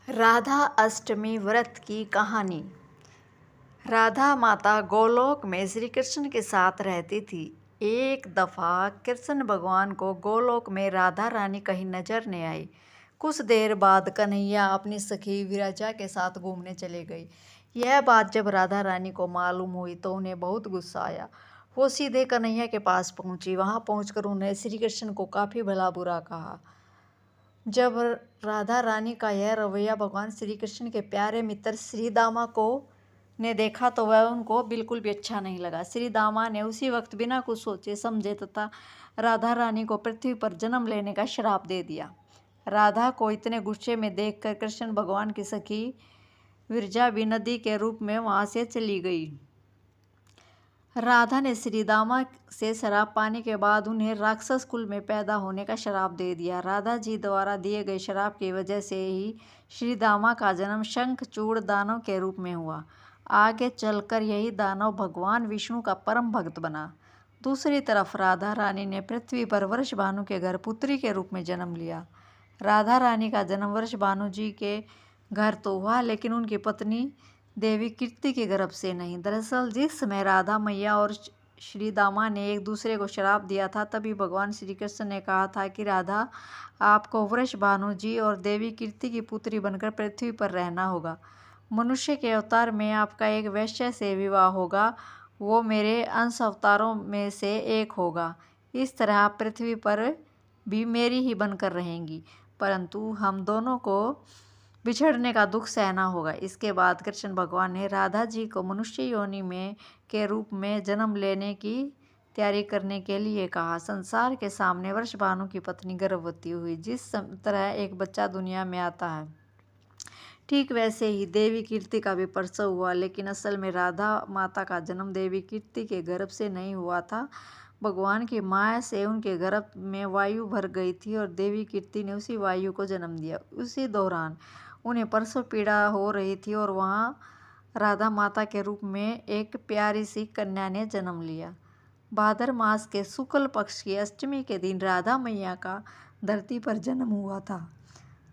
राधा अष्टमी व्रत की कहानी। राधा माता गोलोक में श्री कृष्ण के साथ रहती थी। एक दफ़ा कृष्ण भगवान को गोलोक में राधा रानी कहीं नजर नहीं आई। कुछ देर बाद कन्हैया अपनी सखी विरजा के साथ घूमने चले गए। यह बात जब राधा रानी को मालूम हुई तो उन्हें बहुत गुस्सा आया। वो सीधे कन्हैया के पास पहुंची। वहां पहुंचकर उन्हें श्री कृष्ण को काफ़ी भला बुरा कहा। जब राधा रानी का यह रवैया भगवान श्री कृष्ण के प्यारे मित्र श्री दामा को ने देखा तो वह उनको बिल्कुल भी अच्छा नहीं लगा। श्री दामा ने उसी वक्त बिना कुछ सोचे समझे तथा राधा रानी को पृथ्वी पर जन्म लेने का श्राप दे दिया। राधा को इतने गुस्से में देखकर कृष्ण भगवान की सखी विरजा भी नदी के रूप में वहां से चली गई। राधा ने श्री दामा से शराब पाने के बाद उन्हें राक्षस कुल में पैदा होने का श्राप दे दिया। राधा जी द्वारा दिए गए श्राप की वजह से ही श्री दामा का जन्म शंखचूड़ दानव के रूप में हुआ। आगे चलकर यही दानव भगवान विष्णु का परम भक्त बना। दूसरी तरफ राधा रानी ने पृथ्वी पर वृषभानु के घर पुत्री के रूप में जन्म लिया। राधा रानी का जन्म वृषभानु जी के घर तो हुआ, लेकिन उनकी पत्नी देवी कीर्ति के गर्भ से नहीं। दरअसल जिस समय राधा मैया और श्री दामा ने एक दूसरे को श्राप दिया था, तभी भगवान श्री कृष्ण ने कहा था कि राधा, आपको वृषभानु जी और देवी कीर्ति की पुत्री बनकर पृथ्वी पर रहना होगा। मनुष्य के अवतार में आपका एक वैश्य से विवाह होगा, वो मेरे अंश अवतारों में से एक होगा। इस तरह आप पृथ्वी पर भी मेरी ही बनकर रहेंगी, परंतु हम दोनों को बिछड़ने का दुख सहना होगा। इसके बाद कृष्ण भगवान ने राधा जी को मनुष्य योनि में के रूप में जन्म लेने की तैयारी करने के लिए कहा। संसार के सामने वृषभानु की पत्नी गर्भवती हुई। जिस तरह एक बच्चा दुनिया में आता है, ठीक वैसे ही देवी कीर्ति का भी प्रसव हुआ, लेकिन असल में राधा माता का जन्म देवी कीर्ति के गर्भ से नहीं हुआ था। भगवान की माया से उनके गर्भ में वायु भर गई थी और देवी कीर्ति ने उसी वायु को जन्म दिया। उसी दौरान उन्हें प्रसव पीड़ा हो रही थी और वहाँ राधा माता के रूप में एक प्यारी सी कन्या ने जन्म लिया। भाद्र मास के शुक्ल पक्ष की अष्टमी के दिन राधा मैया का धरती पर जन्म हुआ था।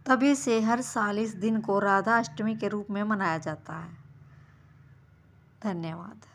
तभी से हर साल इस दिन को राधा अष्टमी के रूप में मनाया जाता है। धन्यवाद।